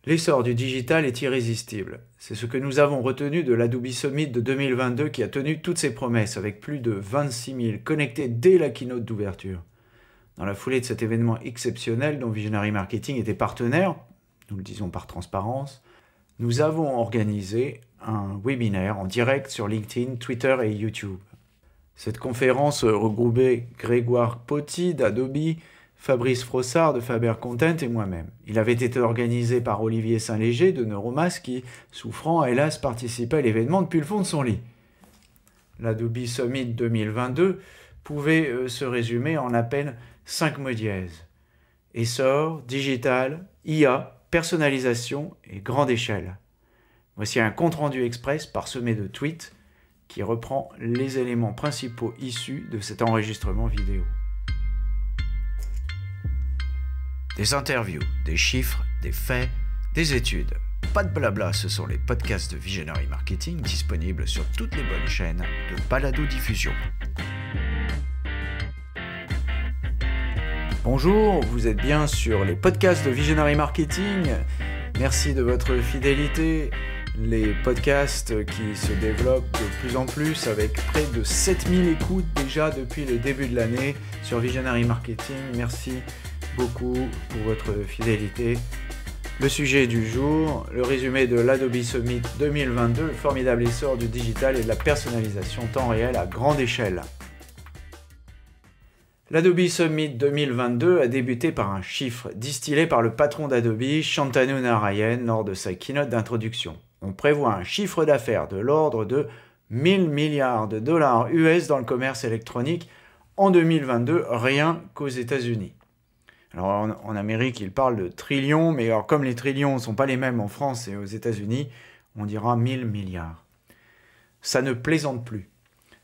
L'essor du digital est irrésistible. C'est ce que nous avons retenu de l'Adobe Summit de 2022 qui a tenu toutes ses promesses avec plus de 26 000 connectés dès la keynote d'ouverture. Dans la foulée de cet événement exceptionnel dont Visionary Marketing était partenaire, nous le disons par transparence, nous avons organisé un webinaire en direct sur LinkedIn, Twitter et YouTube. Cette conférence regroupait Grégoire Poty d'Adobe, Fabrice Frossard de Faber Content et moi-même. Il avait été organisé par Olivier Saint-Léger de Neuromas qui, souffrant, a hélas participé à l'événement depuis le fond de son lit. L'Adobe Summit 2022 pouvait se résumer en à peine 5 mots dièses. Essor, digital, IA, personnalisation et grande échelle. Voici un compte-rendu express parsemé de tweets qui reprend les éléments principaux issus de cet enregistrement vidéo. Des interviews, des chiffres, des faits, des études. Pas de blabla, ce sont les podcasts de Visionary Marketing disponibles sur toutes les bonnes chaînes de balado-diffusion. Bonjour, vous êtes bien sur les podcasts de Visionary Marketing. Merci de votre fidélité. Les podcasts qui se développent de plus en plus avec près de 7000 écoutes déjà depuis le début de l'année sur Visionary Marketing. Merci beaucoup pour votre fidélité. Le sujet du jour, le résumé de l'Adobe Summit 2022, le formidable essor du digital et de la personnalisation temps réel à grande échelle. L'Adobe Summit 2022 a débuté par un chiffre distillé par le patron d'Adobe, Shantanu Narayen, lors de sa keynote d'introduction. On prévoit un chiffre d'affaires de l'ordre de 1000 milliards de dollars US dans le commerce électronique en 2022, rien qu'aux États-Unis. Alors en Amérique, il parle de trillions, mais alors comme les trillions ne sont pas les mêmes en France et aux États-Unis, on dira 1000 milliards. Ça ne plaisante plus.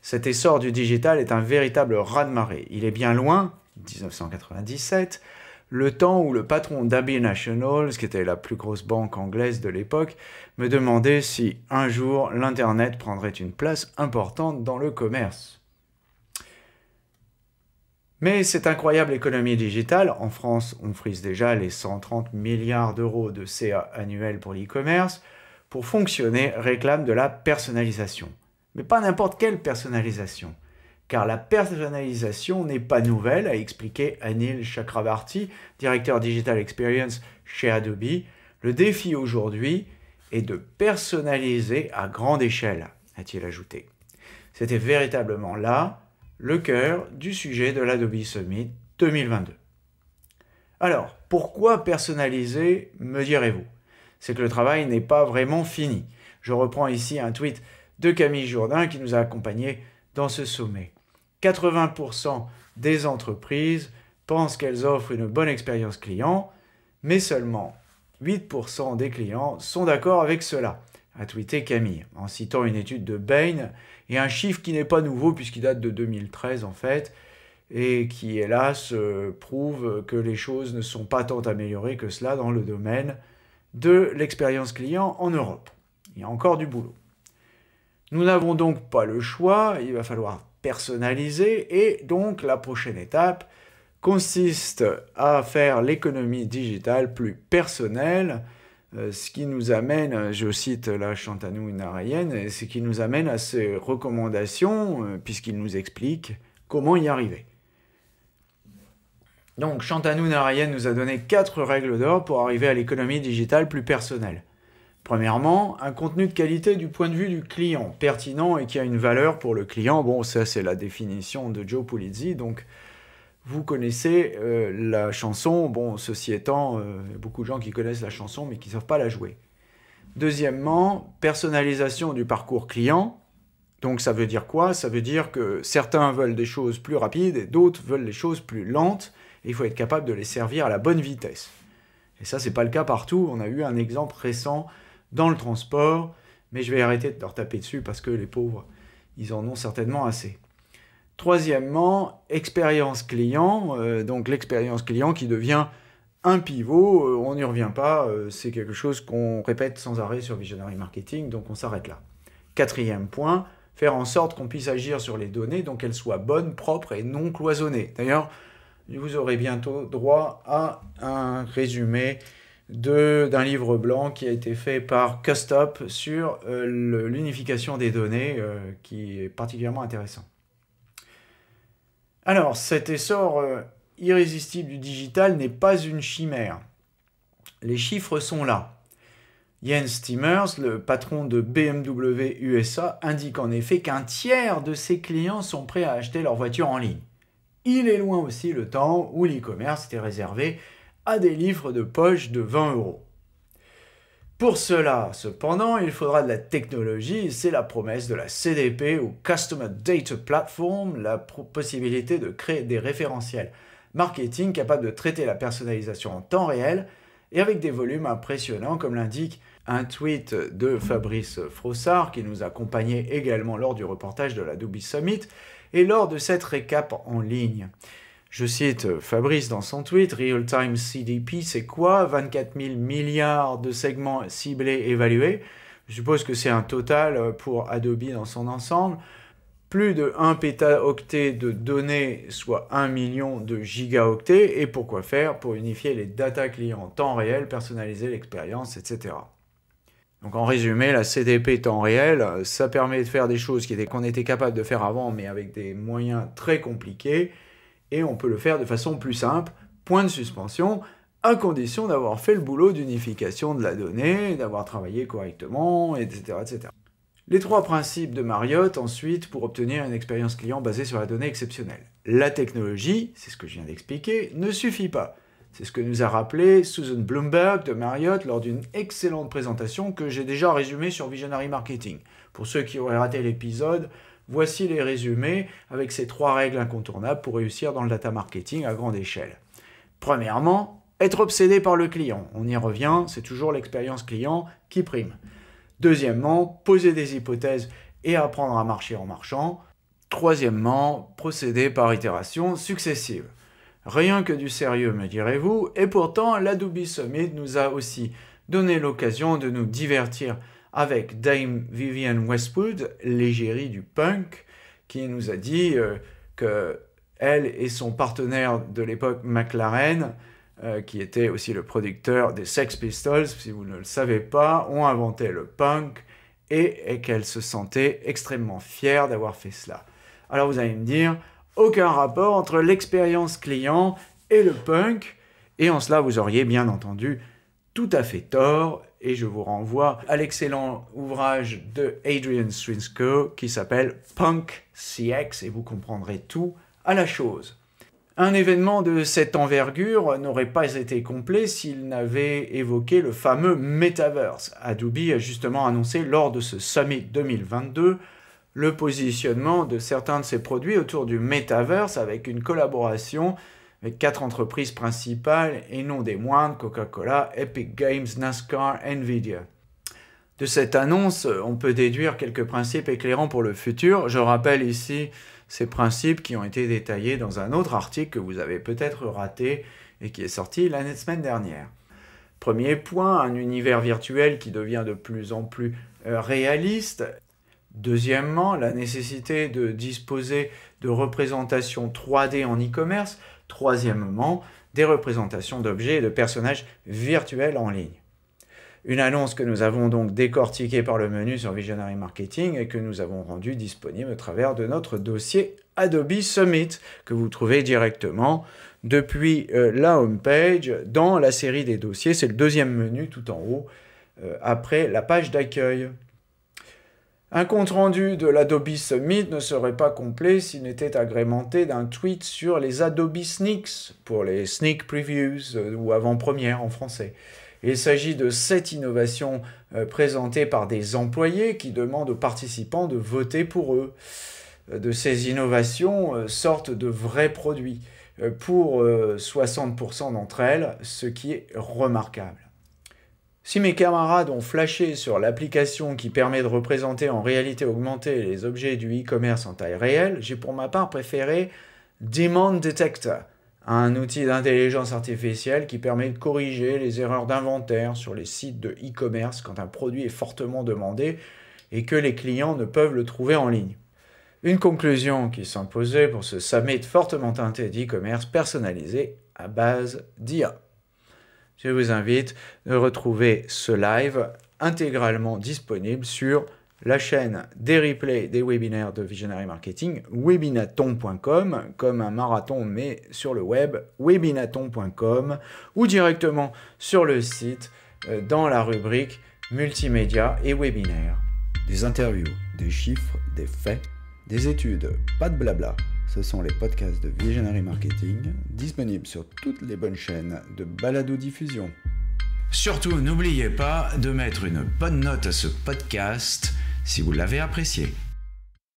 Cet essor du digital est un véritable raz-de-marée. Il est bien loin, 1997, le temps où le patron d'Abbey National, qui était la plus grosse banque anglaise de l'époque, me demandait si un jour l'Internet prendrait une place importante dans le commerce. Mais cette incroyable économie digitale, en France, on frise déjà les 130 milliards d'euros de CA annuels pour l'e-commerce, pour fonctionner, réclame de la personnalisation. Mais pas n'importe quelle personnalisation, car la personnalisation n'est pas nouvelle, a expliqué Anil Chakrabarty, directeur Digital Experience chez Adobe. Le défi aujourd'hui est de personnaliser à grande échelle, a-t-il ajouté. C'était véritablement là le cœur du sujet de l'Adobe Summit 2022. Alors, pourquoi personnaliser, me direz-vous? C'est que le travail n'est pas vraiment fini. Je reprends ici un tweet de Camille Jourdain qui nous a accompagnés dans ce sommet. 80% des entreprises pensent qu'elles offrent une bonne expérience client, mais seulement 8% des clients sont d'accord avec cela, a tweeté Camille, en citant une étude de Bain et un chiffre qui n'est pas nouveau puisqu'il date de 2013 en fait, et qui hélas prouve que les choses ne sont pas tant améliorées que cela dans le domaine de l'expérience client en Europe. Il y a encore du boulot. Nous n'avons donc pas le choix, il va falloir personnaliser et donc la prochaine étape consiste à faire l'économie digitale plus personnelle, ce qui nous amène, je cite là Shantanu Narayen, ce qui nous amène à ces recommandations puisqu'il nous explique comment y arriver. Donc Shantanu Narayen nous a donné 4 règles d'or pour arriver à l'économie digitale plus personnelle. Premièrement, un contenu de qualité du point de vue du client, pertinent et qui a une valeur pour le client. Bon, ça c'est la définition de Joe Pulizzi, donc vous connaissez la chanson. Bon, ceci étant, il y a beaucoup de gens qui connaissent la chanson mais qui ne savent pas la jouer. Deuxièmement, personnalisation du parcours client. Donc ça veut dire quoi? Ça veut dire que certains veulent des choses plus rapides et d'autres veulent des choses plus lentes. Et il faut être capable de les servir à la bonne vitesse. Et ça, c'est pas le cas partout. On a eu un exemple récent dans le transport, mais je vais arrêter de leur taper dessus parce que les pauvres, ils en ont certainement assez. Troisièmement, expérience client, donc l'expérience client qui devient un pivot, on n'y revient pas, c'est quelque chose qu'on répète sans arrêt sur Visionary Marketing, donc on s'arrête là. Quatrième point, faire en sorte qu'on puisse agir sur les données, donc qu'elles soient bonnes, propres et non cloisonnées. D'ailleurs, vous aurez bientôt droit à un résumé d'un livre blanc qui a été fait par Custop sur l'unification des données, qui est particulièrement intéressant. Alors, cet essor irrésistible du digital n'est pas une chimère. Les chiffres sont là. Jens Timmers, le patron de BMW USA, indique en effet qu'un tiers de ses clients sont prêts à acheter leur voiture en ligne. Il est loin aussi le temps où l'e-commerce était réservé à des livres de poche de 20 €. Pour cela, cependant, il faudra de la technologie, et c'est la promesse de la CDP ou Customer Data Platform, la possibilité de créer des référentiels marketing capables de traiter la personnalisation en temps réel et avec des volumes impressionnants, comme l'indique un tweet de Fabrice Frossard, qui nous accompagnait également lors du reportage de l'Adobe Summit et lors de cette récap en ligne. Je cite Fabrice dans son tweet, « Real-time CDP, c'est quoi? 24 000 milliards de segments ciblés évalués. Je suppose que c'est un total pour Adobe dans son ensemble. Plus de 1 pétaoctet de données, soit 1 million de gigaoctets. Et pourquoi faire? Pour unifier les data clients en temps réel, personnaliser l'expérience, etc. » Donc en résumé, la CDP temps réel, ça permet de faire des choses qu'on était capable de faire avant, mais avec des moyens très compliqués. Et on peut le faire de façon plus simple, point de suspension, à condition d'avoir fait le boulot d'unification de la donnée, d'avoir travaillé correctement, etc., etc. Les 3 principes de Marriott, ensuite, pour obtenir une expérience client basée sur la donnée exceptionnelle. La technologie, c'est ce que je viens d'expliquer, ne suffit pas. C'est ce que nous a rappelé Susan Bloomberg de Marriott lors d'une excellente présentation que j'ai déjà résumée sur Visionary Marketing. Pour ceux qui auraient raté l'épisode, voici les résumés avec ces 3 règles incontournables pour réussir dans le data marketing à grande échelle. Premièrement, être obsédé par le client. On y revient, c'est toujours l'expérience client qui prime. Deuxièmement, poser des hypothèses et apprendre à marcher en marchant. Troisièmement, procéder par itération successive. Rien que du sérieux, me direz-vous, et pourtant l'Adobe Summit nous a aussi donné l'occasion de nous divertir avec Dame Vivienne Westwood, l'égérie du punk, qui nous a dit que elle et son partenaire de l'époque McLaren, qui était aussi le producteur des Sex Pistols, si vous ne le savez pas, ont inventé le punk et qu'elle se sentait extrêmement fière d'avoir fait cela. Alors vous allez me dire, aucun rapport entre l'expérience client et le punk, et en cela vous auriez bien entendu tout à fait tort, et je vous renvoie à l'excellent ouvrage de Adrian Swinscoe qui s'appelle Punk CX, et vous comprendrez tout à la chose. Un événement de cette envergure n'aurait pas été complet s'il n'avait évoqué le fameux Metaverse. Adobe a justement annoncé lors de ce Summit 2022 le positionnement de certains de ses produits autour du Metaverse avec une collaboration avec 4 entreprises principales et non des moindres, Coca-Cola, Epic Games, NASCAR, Nvidia. De cette annonce, on peut déduire quelques principes éclairants pour le futur. Je rappelle ici ces principes qui ont été détaillés dans un autre article que vous avez peut-être raté et qui est sorti la semaine dernière. Premier point, un univers virtuel qui devient de plus en plus réaliste. Deuxièmement, la nécessité de disposer de représentations 3D en e-commerce. Troisièmement, des représentations d'objets et de personnages virtuels en ligne. Une annonce que nous avons donc décortiquée par le menu sur Visionary Marketing et que nous avons rendue disponible au travers de notre dossier Adobe Summit, que vous trouvez directement depuis la homepage dans la série des dossiers. C'est le deuxième menu tout en haut, après la page d'accueil. Un compte-rendu de l'Adobe Summit ne serait pas complet s'il n'était agrémenté d'un tweet sur les Adobe Sneaks, pour les sneak previews ou avant-premières en français. Il s'agit de 7 innovations présentées par des employés qui demandent aux participants de voter pour eux. De ces innovations sortent de vrais produits, pour 60% d'entre elles, ce qui est remarquable. Si mes camarades ont flashé sur l'application qui permet de représenter en réalité augmentée les objets du e-commerce en taille réelle, j'ai pour ma part préféré Demand Detector, un outil d'intelligence artificielle qui permet de corriger les erreurs d'inventaire sur les sites de e-commerce quand un produit est fortement demandé et que les clients ne peuvent le trouver en ligne. Une conclusion qui s'imposait pour ce summit fortement teinté d'e-commerce personnalisé à base d'IA. je vous invite à retrouver ce live intégralement disponible sur la chaîne des replays des webinaires de Visionary Marketing, webinaton.com, comme un marathon mais sur le web, webinaton.com, ou directement sur le site dans la rubrique multimédia et webinaire. Des interviews, des chiffres, des faits, des études, pas de blabla. Ce sont les podcasts de Visionary Marketing, disponibles sur toutes les bonnes chaînes de balado-diffusion. Surtout, n'oubliez pas de mettre une bonne note à ce podcast si vous l'avez apprécié.